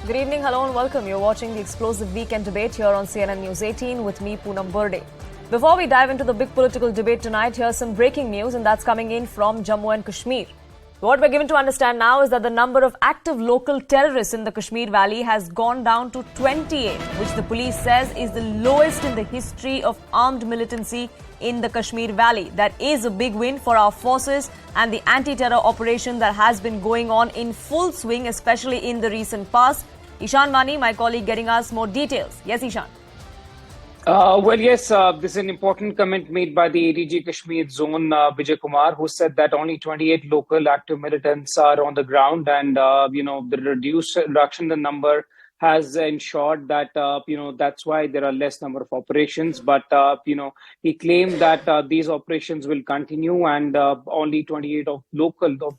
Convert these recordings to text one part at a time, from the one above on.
Good evening, hello and welcome. You're watching the explosive weekend debate here on CNN News 18 with me, Poonam Burde. Before we dive into the big political debate tonight, here's some breaking news, and that's coming in from Jammu and Kashmir. What we're given to understand now is that the number of active local terrorists in the Kashmir Valley has gone down to 28, which the police says is the lowest in the history of armed militancy in the Kashmir Valley. That is a big win for our forces and the anti-terror operation that has been going on in full swing, especially in the recent past. Ishan Mani, my colleague, getting us more details. Yes, Ishan. Yes, this is an important comment made by the ADG Kashmir Zone, Vijay Kumar, who said that only 28 local active militants are on the ground, and the reduction in the number has ensured that that's why there are less number of operations. But he claimed that these operations will continue, and only 28 of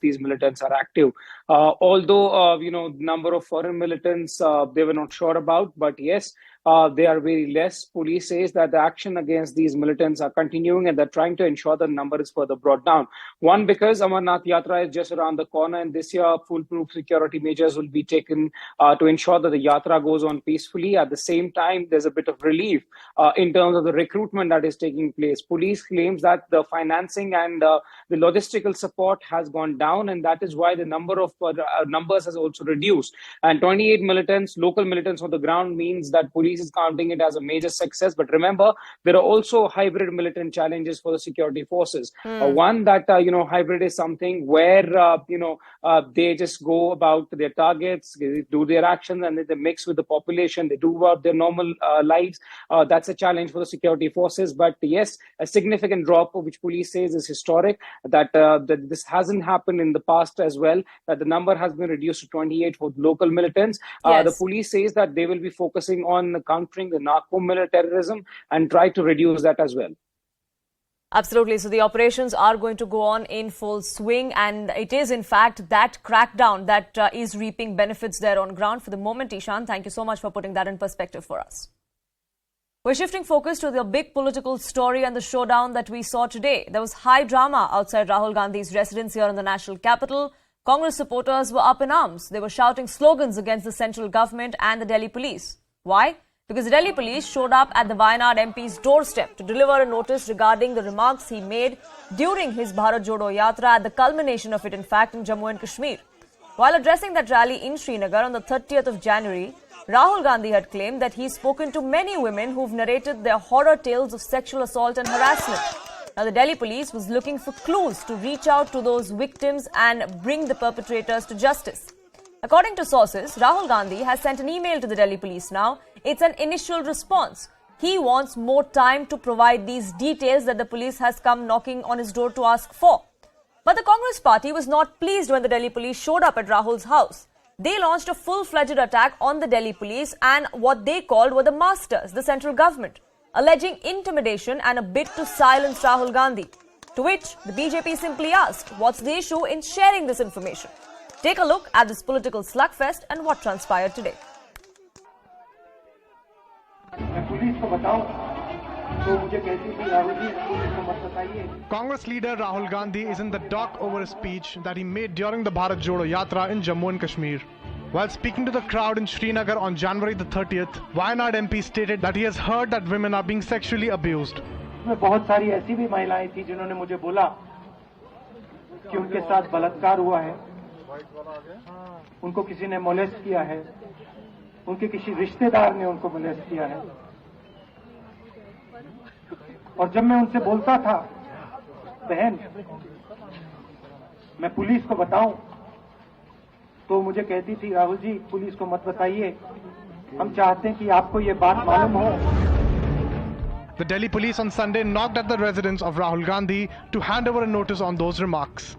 these militants are active. Although number of foreign militants they were not sure about, but yes. They are very less. Police says that the action against these militants are continuing, and they're trying to ensure the number is further brought down. One, because Amarnath Yatra is just around the corner, and this year foolproof security measures will be taken to ensure that the Yatra goes on peacefully. At the same time, there's a bit of relief in terms of the recruitment that is taking place. Police claims that the financing and the logistical support has gone down, and that is why the numbers has also reduced. And 28 militants, local militants on the ground, means that police is counting it as a major success. But remember, there are also hybrid militant challenges for the security forces. One, that hybrid is something where they just go about their targets, they do their actions, and they mix with the population. They do about their normal lives. That's a challenge for the security forces. But yes, a significant drop, which police says is historic. That this hasn't happened in the past as well. That the number has been reduced to 28 for local militants. Yes. The police says that they will be focusing on countering the narco-militarism and try to reduce that as well. Absolutely. So the operations are going to go on in full swing, and it is in fact that crackdown that is reaping benefits there on ground. For the moment, Ishan, thank you so much for putting that in perspective for us. We're shifting focus to the big political story and the showdown that we saw today. There was high drama outside Rahul Gandhi's residence here in the national capital. Congress supporters were up in arms. They were shouting slogans against the central government and the Delhi police. Why? Because the Delhi police showed up at the Wayanad MP's doorstep to deliver a notice regarding the remarks he made during his Bharat Jodo Yatra, at the culmination of it, in fact, in Jammu and Kashmir. While addressing that rally in Srinagar on the 30th of January, Rahul Gandhi had claimed that he's spoken to many women who've narrated their horror tales of sexual assault and harassment. Now, the Delhi police was looking for clues to reach out to those victims and bring the perpetrators to justice. According to sources, Rahul Gandhi has sent an email to the Delhi police now. It's an initial response. He wants more time to provide these details that the police has come knocking on his door to ask for. But the Congress party was not pleased when the Delhi police showed up at Rahul's house. They launched a full-fledged attack on the Delhi police and what they called were the masters, the central government, alleging intimidation and a bid to silence Rahul Gandhi. To which the BJP simply asked, what's the issue in sharing this information? Take a look at this political slugfest and what transpired today. Congress leader Rahul Gandhi is in the dock over a speech that he made during the Bharat Jodo Yatra in Jammu and Kashmir. While speaking to the crowd in Srinagar on January the 30th, Wayanad MP stated that he has heard that women are being sexually abused. बहुत सारी ऐसी भी महिलाएं थी जिन्होंने मुझे बोला कि उनके साथ बलात्कार हुआ है, उनको किसी ने मोलेस्ट किया है, उनके किसी रिश्तेदार ने उनको मोलेस्ट किया है। और जब मैं उनसे बोलता था, बहन मैं पुलिस को बताऊं, तो मुझे कहती थी, राहुल जी पुलिस को मत बताइए, हम चाहते हैं कि आपको ये बात मालूम हो। The Delhi police on Sunday knocked at the residence of Rahul Gandhi to hand over a notice on those remarks.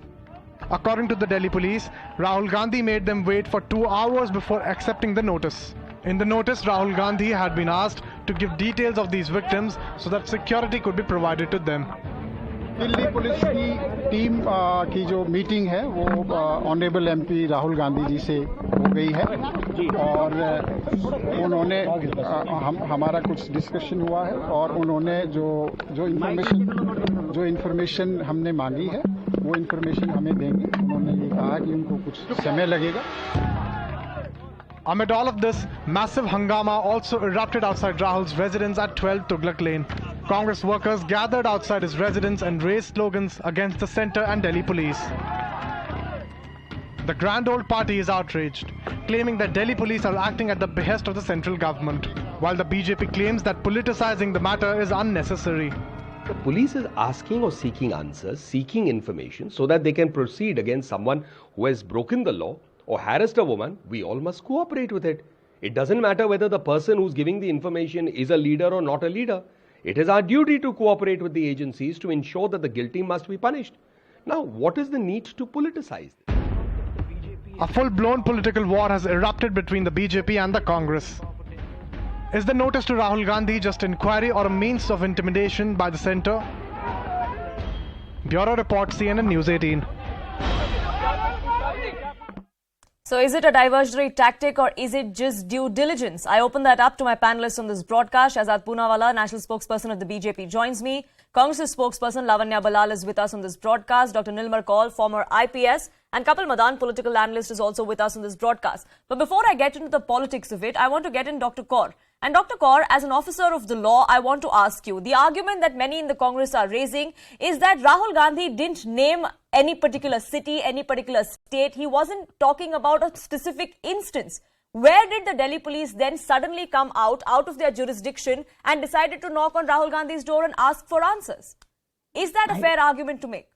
According to the Delhi police, Rahul Gandhi made them wait for 2 hours before accepting the notice. In the notice, Rahul Gandhi had been asked to give details of these victims so that security could be provided to them. Delhi police की team की जो meeting है वो honourable MP Rahul Gandhi ji से हो गई है और उन्होंने हमारा कुछ डिस्कशन हुआ है और उन्होंने जो इन्फॉर्मेशन हमने मांगी है वो इन्फॉर्मेशन हमें देंगे। उन्होंने ये कहा कि उनको कुछ समय लगेगा। Amid all of this, massive hangama also erupted outside Rahul's residence at 12 Tughlaq Lane. Congress workers gathered outside his residence and raised slogans against the centre and Delhi police. The grand old party is outraged, claiming that Delhi police are acting at the behest of the central government, while the BJP claims that politicizing the matter is unnecessary. The police is asking or seeking answers, seeking information so that they can proceed against someone who has broken the law or harassed a woman. We all must cooperate with it. It doesn't matter whether the person who's giving the information is a leader or not a leader. It is our duty to cooperate with the agencies to ensure that the guilty must be punished. Now, what is the need to politicize this? A full-blown political war has erupted between the BJP and the Congress. Is the notice to Rahul Gandhi just inquiry or a means of intimidation by the centre? Bureau Report, CNN News 18. So is it a diversionary tactic or is it just due diligence? I open that up to my panelists on this broadcast. Shahzad Poonawala, national spokesperson of the BJP, joins me. Congress spokesperson Lavanya Balal is with us on this broadcast. Dr. Nilmar Kaul, former IPS, and Kapil Madan, political analyst, is also with us on this broadcast. But before I get into the politics of it, I want to get in Dr. Kaur. And Dr. Kaur, as an officer of the law, I want to ask you, the argument that many in the Congress are raising is that Rahul Gandhi didn't name any particular city, any particular state. He wasn't talking about a specific instance. Where did the Delhi police then suddenly come out of their jurisdiction and decided to knock on Rahul Gandhi's door and ask for answers? Is that a fair argument to make?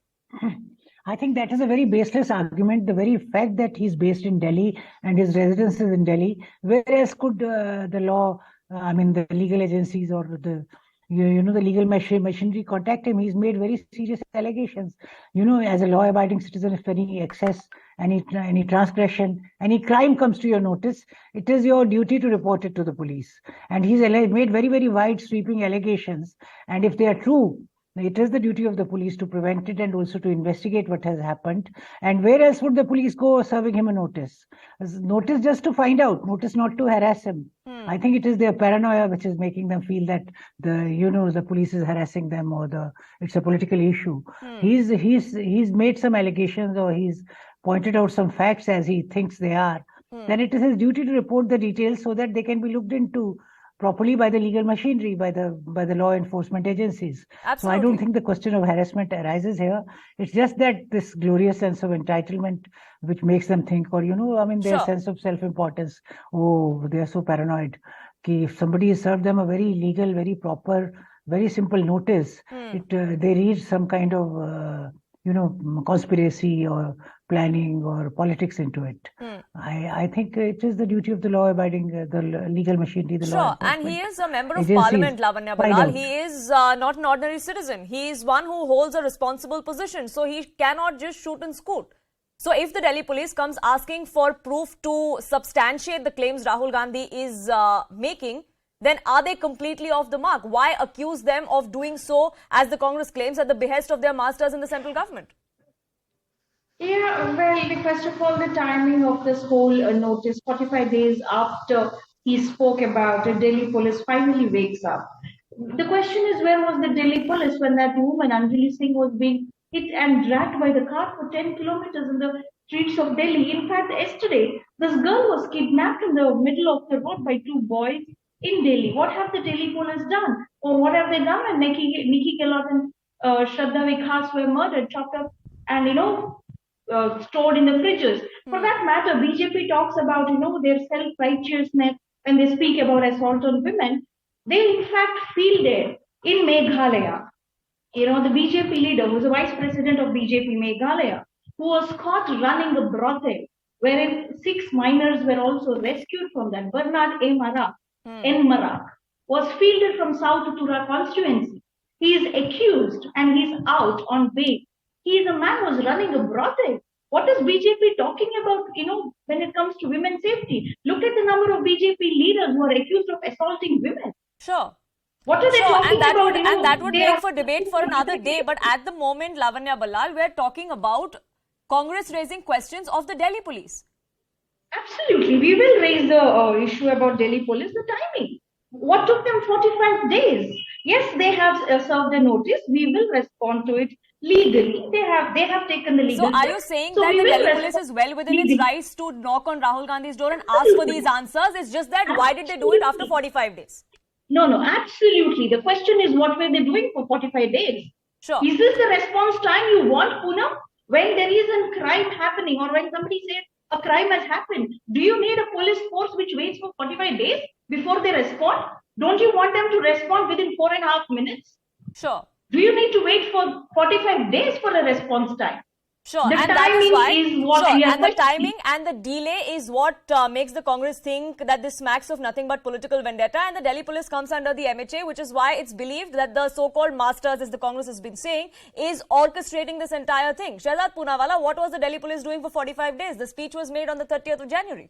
I think that is a very baseless argument. The very fact that he's based in Delhi and his residence is in Delhi, whereas could the law, the legal agencies or the the legal machinery contact him? He's made very serious allegations. As a law-abiding citizen, if any excess, any transgression, any crime comes to your notice, it is your duty to report it to the police. And he's made very, very wide-sweeping allegations. And if they are true, it is the duty of the police to prevent it and also to investigate what has happened. And where else would the police go serving him a notice? Notice just to find out, notice not to harass him. I think it is their paranoia which is making them feel that the police is harassing them or it's a political issue. He's made some allegations or he's pointed out some facts as he thinks they are. Then it is his duty to report the details so that they can be looked into properly by the legal machinery, by the law enforcement agencies. Absolutely. So I don't think the question of harassment arises here. It's just that this glorious sense of entitlement which makes them think, or their sense of self-importance. Oh, they are so paranoid. If somebody has served them a very legal, very proper, very simple notice, they read some kind of conspiracy or planning or politics into it. I think it is the duty of the law-abiding, the legal machinery, the law enforcement. And he is a member of parliament, Lavanya Balal. He is not an ordinary citizen. He is one who holds a responsible position. So he cannot just shoot and scoot. So if the Delhi police comes asking for proof to substantiate the claims Rahul Gandhi is making, then are they completely off the mark? Why accuse them of doing so, as the Congress claims, at the behest of their masters in the central government? Yeah, well, first of all, the timing of this whole notice, 45 days after he spoke about it, Delhi police finally wakes up. The question is, where was the Delhi police when that woman, Anjali Singh, was being hit and dragged by the car for 10 kilometers in the streets of Delhi? In fact, yesterday, this girl was kidnapped in the middle of the road by two boys in Delhi. What have the Delhi police done? Or what have they done when Nikki Gelot and Shraddha Vikas were murdered, chopped up and, stored in the fridges? For that matter, BJP talks about, their self-righteousness when they speak about assault on women. They, in fact, feel there in Meghalaya. The BJP leader, who was the vice president of BJP Meghalaya, who was caught running a brothel, wherein 6 minors were also rescued from that. Bernard A. Marak, Marak, was fielded from South Tura constituency. He is accused and he's out on bail. He is a man who was running a brothel. What is BJP talking about, when it comes to women's safety? Look at the number of BJP leaders who are accused of assaulting women. Sure. What are they talking about? And that would make for debate for another day. But at the moment, Lavanya Balal, we're talking about Congress raising questions of the Delhi police. Absolutely. We will raise the issue about Delhi police, the timing. What took them 45 days? Yes, they have served a notice. We will respond to it legally. They have taken the legal So are step. you saying So that we the will Delhi police respond is well within its legally. rights to knock on Rahul Gandhi's door and ask for these answers? It's just that why did they do it after 45 days? No, absolutely. The question is, what were they doing for 45 days? Sure. Is this the response time you want, Poonam? When there is a crime happening, or when somebody says a crime has happened, do you need a police force which waits for 45 days before they respond? Don't you want them to respond within 4.5 minutes? Sure. Do you need to wait for 45 days for a response time? Sure, The and that is why, timing is what we are and the questioning. timing and the delay is what makes the Congress think that this smacks of nothing but political vendetta, and the Delhi police comes under the MHA, which is why it's believed that the so-called masters, as the Congress has been saying, is orchestrating this entire thing. Shehzad Poonawalla, what was the Delhi police doing for 45 days? The speech was made on the 30th of January.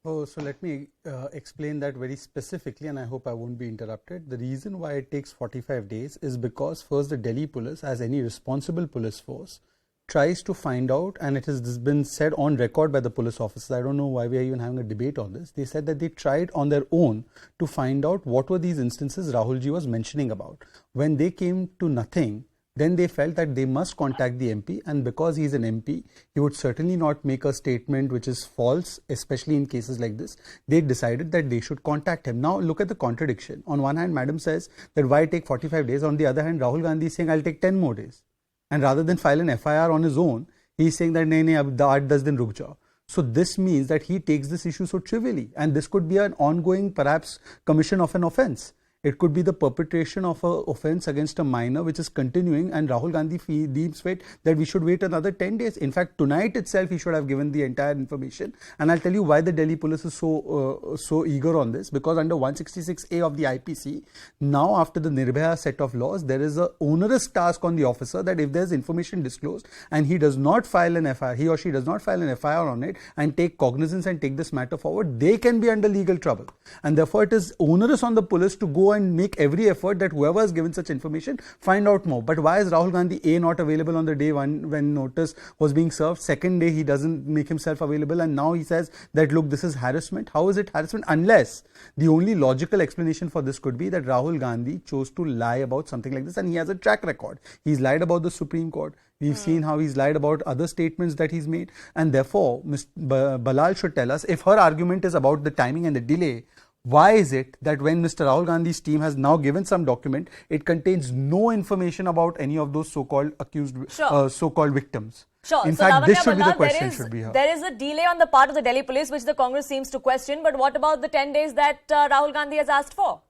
Oh, so let me explain that very specifically, and I hope I won't be interrupted. The reason why it takes 45 days is because first the Delhi police, as any responsible police force, tries to find out, and it has been said on record by the police officers. I don't know why we are even having a debate on this. They said that they tried on their own to find out what were these instances Rahulji was mentioning about. When they came to nothing, then they felt that they must contact the MP, and because he is an MP, he would certainly not make a statement which is false, especially in cases like this. They decided that they should contact him. Now look at the contradiction. On one hand, Madam says that why take 45 days? On the other hand, Rahul Gandhi is saying I'll take 10 more days. And rather than file an FIR on his own, he is saying that nahi, ab 8 10 din ruk jao. So this means that he takes this issue so trivially, and this could be an ongoing, perhaps, commission of an offence. It could be the perpetration of an offence against a minor which is continuing, and Rahul Gandhi deems fit that we should wait another 10 days. In fact, tonight itself he should have given the entire information, and I'll tell you why the Delhi police is so eager on this. Because under 166A of the IPC, now after the Nirbhaya set of laws, there is a onerous task on the officer that if there is information disclosed and he does not file an FIR, he or she does not file an FIR on it and take cognizance and take this matter forward, they can be under legal trouble. And therefore it is onerous on the police to go and make every effort that whoever has given such information find out more. But why is Rahul Gandhi not available on the day one when notice was being served? Second day he doesn't make himself available, and now he says that look, this is harassment. How is it harassment? Unless the only logical explanation for this could be that Rahul Gandhi chose to lie about something like this, and he has a track record. He's lied about the Supreme Court. We've seen how he's lied about other statements that he's made, and therefore Ms. Balal should tell us if her argument is about the timing and the delay. Why is it that when Mr. Rahul Gandhi's team has now given some document, it contains no information about any of those so-called accused, so-called victims? Sure. In so fact, Lavanya this should be the Balal, question, should be here. There is a delay on the part of the Delhi police, which the Congress seems to question. But what about the 10 days that Rahul Gandhi has asked for?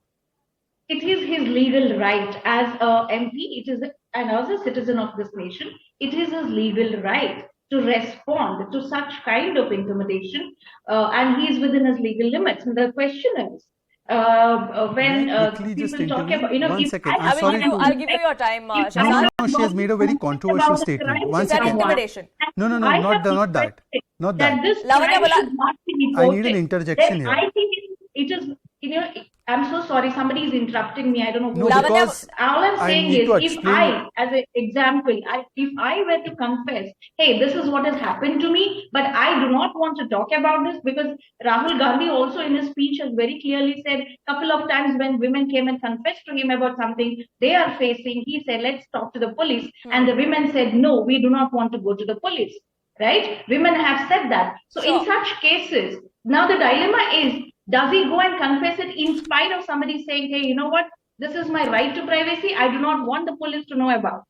It is his legal right as a MP, and as a citizen of this nation, it is his legal right to respond to such kind of intimidation, and he is within his legal limits. And the question is, when people talk about, One second. I'll give you your time, Shehzad. No, she has made a very controversial statement. One second. Intimidation. No, not that. Not that. This Lavanya crime Balal. should not be I reported. need an interjection here. I think it is, I'm so sorry, somebody is interrupting me. I don't know who. No, because all I'm saying I need is, to if explain. as an example, if I were to confess, hey, this is what has happened to me, but I do not want to talk about this, because Rahul Gandhi also in his speech has very clearly said a couple of times when women came and confessed to him about something they are facing, he said, let's talk to the police. And the women said, no, we do not want to go to the police. Right? Women have said that. So in such cases, now the dilemma is, does he go and confess it in spite of somebody saying, hey, you know what? This is my right to privacy. I do not want the police to know about.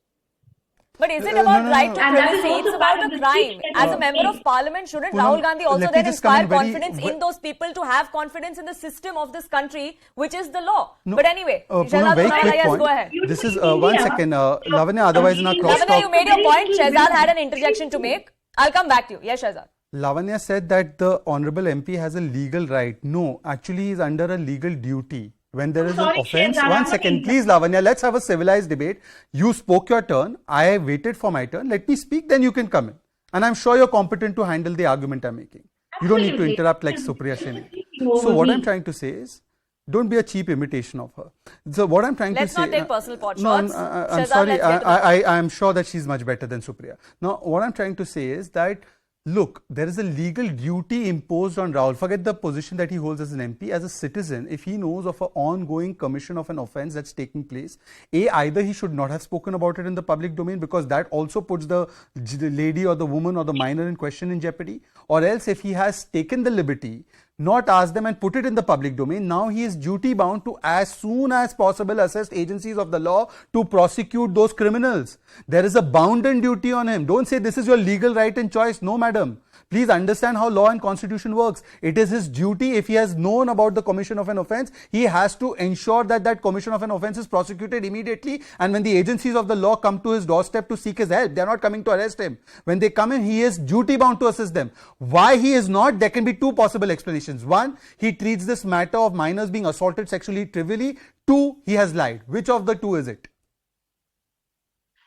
But is it about right to And that is privacy? also It's about part a of the crime. speech that As a was member made. of parliament, shouldn't Poonam, Rahul Gandhi also let me then just come inspire in very- confidence in those people to have confidence in the system of this country, which is the law? No, But anyway, Poonam, Shehzad very Poonawalla, quick yes, point. go ahead. This is one second, Lavanya. Otherwise, in our Lavanya, crosstalk, you made your point. Shehzad had an interjection to make. I'll come back to you. Yes, Shehzad. Lavanya said that the honorable MP has a legal right. No, actually, he is under a legal duty. When there is an offence, Shehzad, one second, please, Lavanya, let's have a civilized debate. You spoke your turn. I waited for my turn. Let me speak, then you can come in. And I'm sure you're competent to handle the argument I'm making. You don't need to Absolutely. interrupt like Supriya Shene. Over So what me. I'm trying to say is, don't be a cheap imitation of her. So what I'm trying Let's to say... not take personal pot No, shots. I'm Shehzad, sorry. let's get to the I'm sure that she's much better than Supriya. Now, what I'm trying to say is that Look, there is a legal duty imposed on Rahul. Forget the position that he holds as an MP. As a citizen, if he knows of an ongoing commission of an offence that's taking place, either he should not have spoken about it in the public domain, because that also puts the lady or the woman or the minor in question in jeopardy, or else if he has taken the liberty, not ask them and put it in the public domain, now he is duty bound to as soon as possible assist agencies of the law to prosecute those criminals. There is a bounden duty on him. Don't say this is your legal right and choice. No, madam. Please understand how law and constitution works. It is his duty. If he has known about the commission of an offence, he has to ensure that that commission of an offence is prosecuted immediately. And when the agencies of the law come to his doorstep to seek his help, they are not coming to arrest him. When they come in, he is duty bound to assist them. Why he is not? There can be two possible explanations. One, he treats this matter of minors being assaulted sexually trivially. Two, he has lied. Which of the two is it?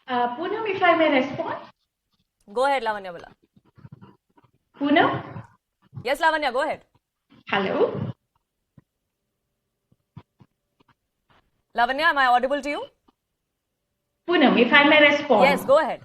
Poonam, if I may respond. Go ahead, Lavanya Bala. Poonam? Yes, Lavanya, go ahead. Hello? Lavanya, am I audible to you? Poonam, if I may respond. Yes, go ahead.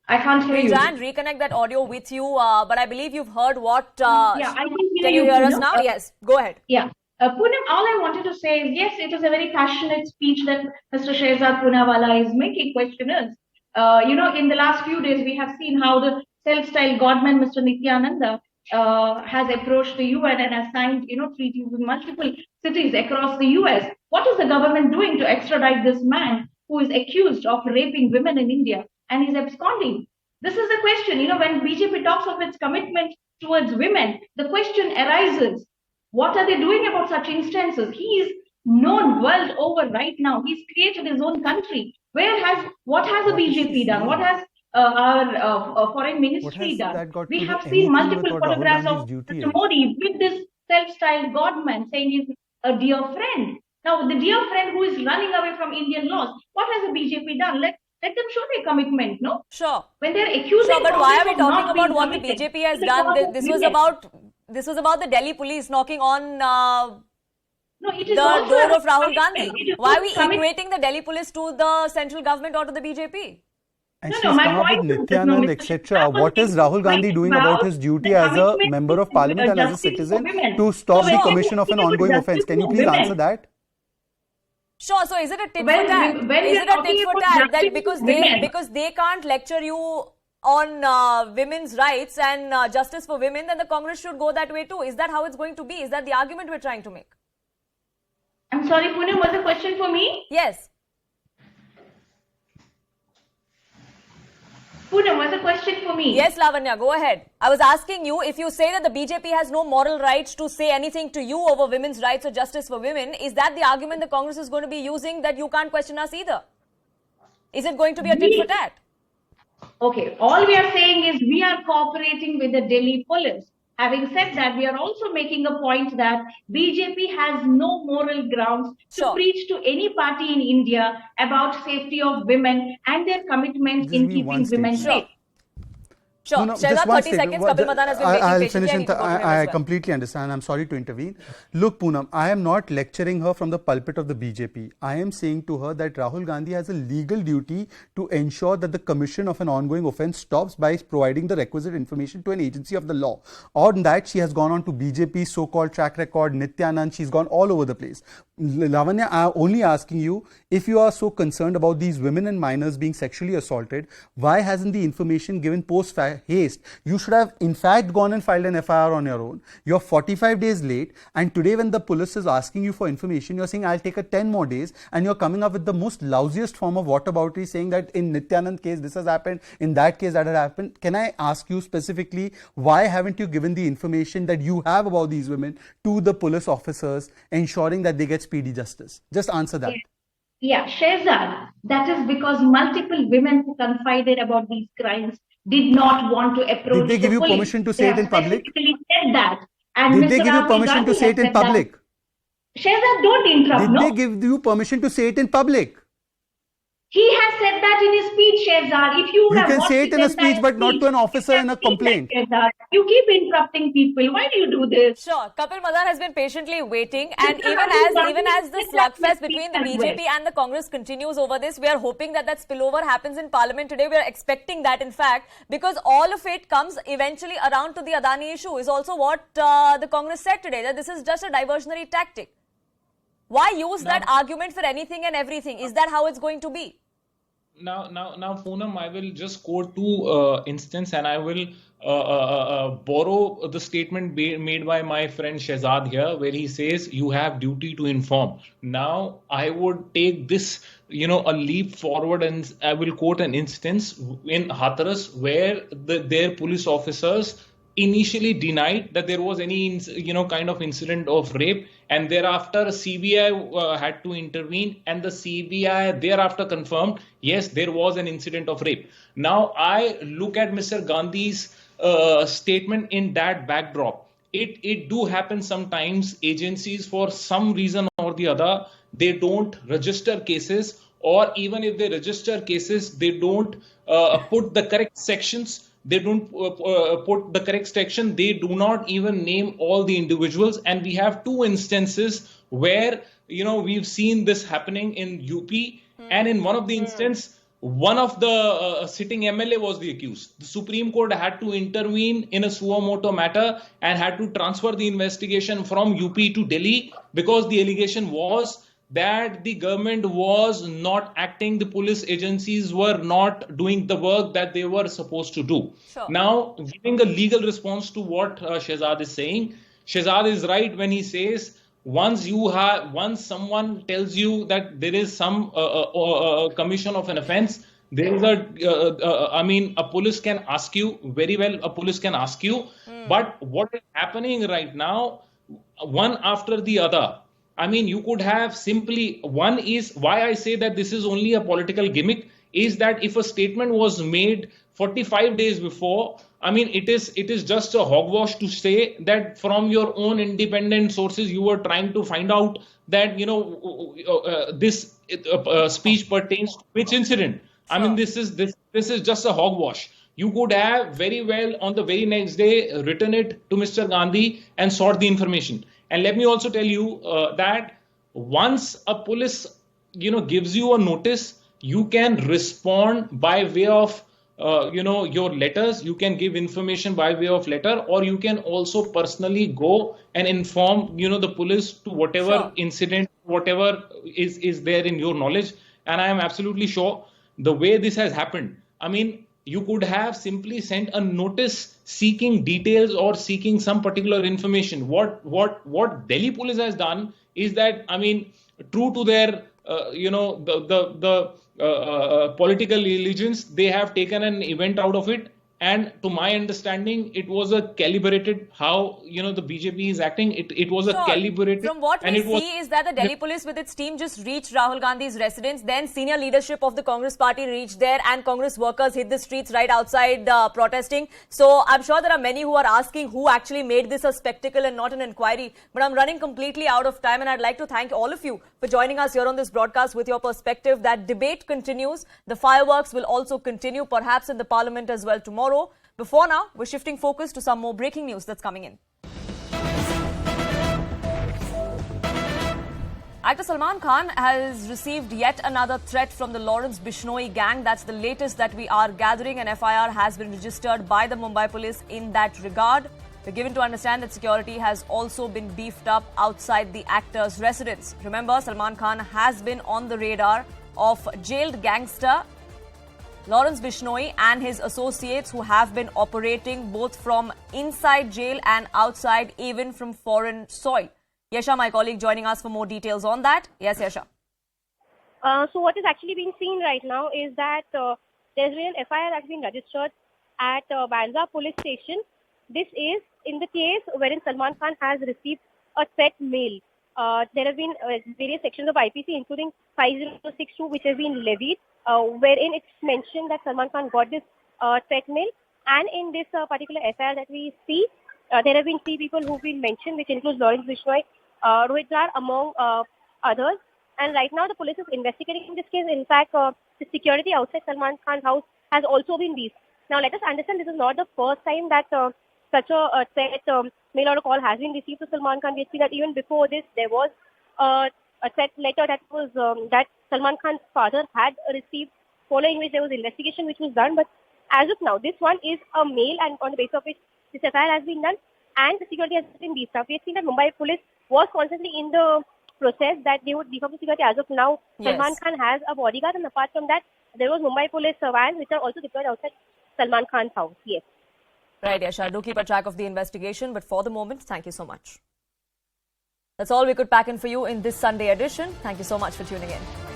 I can't hear you. We'll try and reconnect that audio with you, but I believe you've heard what... yeah, I can hear can you hear us Poonam. now? Yes, go ahead. Yeah. Poonam, all I wanted to say is, yes, it was a very passionate speech that Mr. Shehzad Poonawala is making. Question is, in the last few days, we have seen how the self-styled godman, Mr. Nityananda, has approached the UN and has signed, treaties with multiple cities across the US. What is the government doing to extradite this man who is accused of raping women in India and is absconding? This is the question. When BJP talks of its commitment towards women, the question arises, what are they doing about such instances? He is known world over right now. He's created his own country. What has the BJP done? What has our foreign ministry done? We have seen multiple photographs of Mr. Modi with this self-styled godman saying he's a dear friend. Now, the dear friend who is running away from Indian laws, what has the BJP done? Let them show their commitment, no? Sure. When they're accusing... Sure, but why are we talking about what the BJP has done? This was about the Delhi police knocking on the door of Rahul Gandhi. Why are we equating the Delhi police to the central government or to the BJP? And she's come up with Nityanand, etc. What is Rahul Gandhi doing about his duty as a member of parliament and as a citizen to stop the commission of an ongoing offence? Can you please answer that? Sure. So is it a tit for tat? Is it a tit for tat that because they can't lecture you on women's rights and justice for women, then the Congress should go that way too? Is that how it's going to be? Is that the argument we're trying to make? I'm sorry, Poonam, was the question for me? Yes. Poonam, was the question for me? Yes, Lavanya, go ahead. I was asking you, if you say that the BJP has no moral rights to say anything to you over women's rights or justice for women, is that the argument the Congress is going to be using, that you can't question us either? Is it going to be a tit for tat? Okay, all we are saying is we are cooperating with the Delhi police. Having said that, we are also making a point that BJP has no moral grounds to preach to any party in India about safety of women and their commitment in keeping women safe. Sure. No, Shehzad, 30 seconds. Kapil Madan has been I'll finish. I completely understand. I'm sorry to intervene. Look, Poonam, I am not lecturing her from the pulpit of the BJP. I am saying to her that Rahul Gandhi has a legal duty to ensure that the commission of an ongoing offence stops by providing the requisite information to an agency of the law. On that, she has gone on to BJP's so-called track record, Nityanand. She's gone all over the place. Lavanya, I'm only asking you, if you are so concerned about these women and minors being sexually assaulted, why hasn't the information given post haste? You should have in fact gone and filed an FIR on your own. You're 45 days late, and today when the police is asking you for information, you're saying I'll take a 10 more days, and you're coming up with the most lousiest form of whataboutery, saying that in Nityanand case this has happened, in that case that had happened. Can I ask you specifically, why haven't you given the information that you have about these women to the police officers, ensuring that they get speedy justice? Just answer that. Yeah, Shehzad, that is because multiple women who confided about these crimes did not want to approach the police. Did they give you permission to say it in public? Specifically said that. And did they give you permission to say it in public? Shehzad, don't interrupt. Did they give you permission to say it in public? He has said that in his speech, Shehzad. If you would You have can watched say it in a his entire speech, but not to an officer in a speech, complaint. Shehzad. You keep interrupting people. Why do you do this? Sure, Kapil Madan has been patiently waiting, and Mr. even Rahul as the Gandhi said that slugfest in his between the speech as BJP and the Congress continues over this, we are hoping that spillover happens in Parliament today. We are expecting that, in fact, because all of it comes eventually around to the Adani issue. Is also what the Congress said today, that this is just a diversionary tactic. Why use that argument for anything and everything? Is that how it's going to be? Now, Poonam, I will just quote two instances, and I will borrow the statement made by my friend Shehzad here, where he says you have duty to inform. Now, I would take this, a leap forward, and I will quote an instance in Hathras where their police officers initially denied that there was any kind of incident of rape, and thereafter CBI had to intervene, and the CBI thereafter confirmed yes, there was an incident of rape. Now I look at Mr. Gandhi's statement in that backdrop. It do happen sometimes agencies, for some reason or the other, they don't register cases, or even if they register cases, they don't put the correct sections. They don't put the correct section. They do not even name all the individuals. And we have two instances where, we've seen this happening in UP. And in one of the instances, one of the sitting MLA was the accused. The Supreme Court had to intervene in a suo motu matter and had to transfer the investigation from UP to Delhi, because the allegation was that the government was not acting, the police agencies were not doing the work that they were supposed to do. Sure. Now, giving a legal response to what Shehzad is saying, Shehzad is right when he says once someone tells you that there is some commission of an offense, there is a police can ask you, very well, a police can ask you. But what is happening right now, one after the other, you could have simply, one is why I say that this is only a political gimmick, is that if a statement was made 45 days before, it is just a hogwash to say that from your own independent sources you were trying to find out that this speech pertains to which incident. Sure. This is just a hogwash. You could have very well on the very next day written it to Mr. Gandhi and sought the information. And let me also tell you that once a police, gives you a notice, you can respond by way of, your letters. You can give information by way of letter, or you can also personally go and inform, the police to whatever Sure. incident, whatever is there in your knowledge. And I am absolutely sure the way this has happened, you could have simply sent a notice seeking details or seeking some particular information. What Delhi police has done is that, true to their, political allegiance, they have taken an event out of it. And to my understanding, it was a calibrated how, the BJP is acting. It was a calibrated. From what we see is that the Delhi police with its team just reached Rahul Gandhi's residence. Then senior leadership of the Congress party reached there, and Congress workers hit the streets right outside protesting. So I'm sure there are many who are asking who actually made this a spectacle and not an inquiry. But I'm running completely out of time, and I'd like to thank all of you for joining us here on this broadcast with your perspective. That debate continues. The fireworks will also continue, perhaps in the parliament as well tomorrow. Before now, we're shifting focus to some more breaking news that's coming in. Actor Salman Khan has received yet another threat from the Lawrence Bishnoi gang. That's the latest that we are gathering. An FIR has been registered by the Mumbai police in that regard. We're given to understand that security has also been beefed up outside the actor's residence. Remember, Salman Khan has been on the radar of jailed gangster Lawrence Bishnoi and his associates, who have been operating both from inside jail and outside, even from foreign soil. Yasha, my colleague, joining us for more details on that. Yes, Yasha. So what is actually being seen right now is that there's been an FIR that's been registered at Bandra police station. This is in the case wherein Salman Khan has received a threat mail. There have been various sections of IPC, including 5062, which have been levied, wherein it's mentioned that Salman Khan got this threat mail. And in this particular FIR that we see, there have been 3 people who've been mentioned, which includes Lawrence Bishnoi, Rohit Rar, among others. And right now, the police is investigating this case. In fact, the security outside Salman Khan's house has also been beefed. Now, let us understand this is not the first time that such a threat mail or a call has been received to Salman Khan. We see that even before this, there was a threat letter that was that Salman Khan's father had received, following which there was investigation which was done. But as of now, this one is a mail, and on the basis of which this FIR has been done, and the security has been beefed up. We have seen that Mumbai police was constantly in the process that they would beef up the security. As of now, Yes. Salman Khan has a bodyguard, and apart from that, there was Mumbai police vans which are also deployed outside Salman Khan's house. Yes. Right, Yasha, do keep a track of the investigation, but for the moment, thank you so much. That's all we could pack in for you in this Sunday edition. Thank you so much for tuning in.